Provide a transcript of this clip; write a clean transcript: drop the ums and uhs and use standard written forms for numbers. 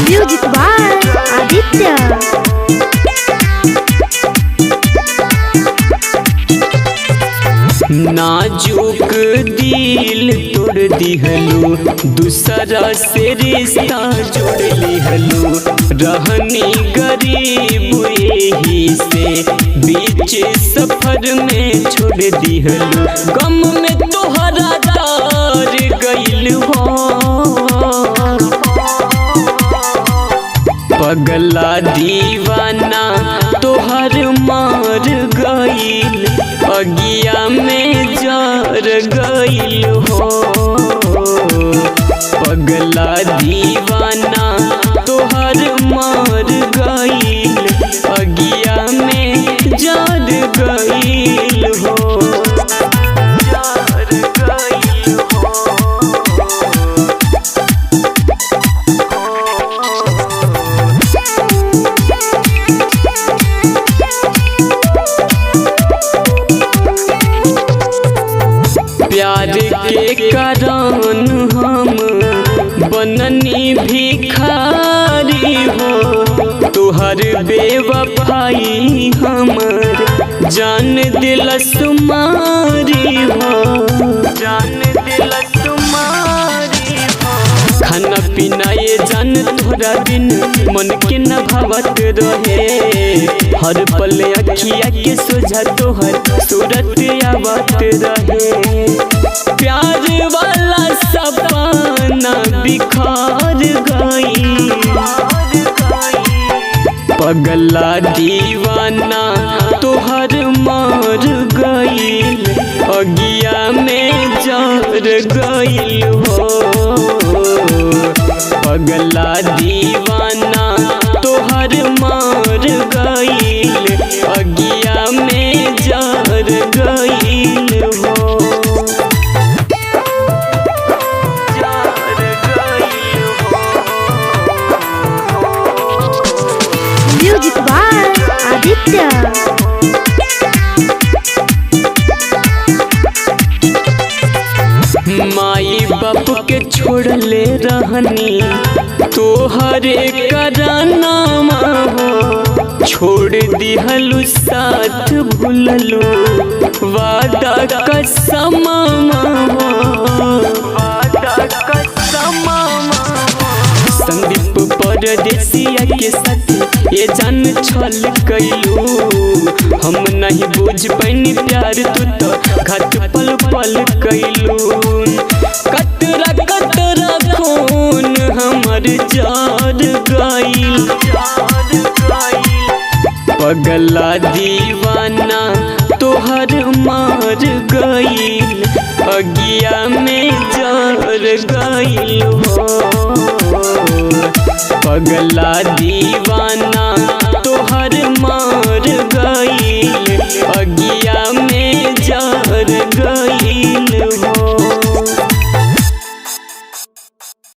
Music by Aditya. नाजुक दिल तोड़ दिहलू, दूसरा से रिश्ता जोड़ लिहलू। रहनी गरीब यही से बीच सफर में छोड़ दिहलू। गम में तोहरा तार गइल हो, पगला दीवाना तोहर मार गइल, अगिया में जर गइल हो। पगला दीवाना तोहर मार गइल, अगिया में जर गइल हो। जर गइल हो। प्यार के कारण हम बननी भिखारी हो, तुहर बेवफाई हमर जान दिलस मारी हो। जान दिलस मारी हो। खाना पीना ये जान तोरा बिन मन के न भावत रहे, हर पल अखिया के सोझा तोहर सूरत आवत रहे। प्यार वाला सपना बिखर गई, पगला दीवाना तोहर मार गइल, अगिया में जर गइल हो। पगला दीवाना तोहर मार गइल, अगिया में जर गइल हो। Music by Aditya. माई बाप के छोड़ले रहनी तोहरे करानामा हो, छोड़ दिहलू साथ भूललू वादा कसमा हो। वादा कसमा संदीप परदेसिया के साथ ये जान छल कैलू, हम नहीं बुझ पैनी प्यार तू तो घाट पल पल कैलू। कतरा कतरा खून हमर जार गइल, पगला दीवाना तोहर मार गइल, अगिया में जर गइल हो। पगला दीवाना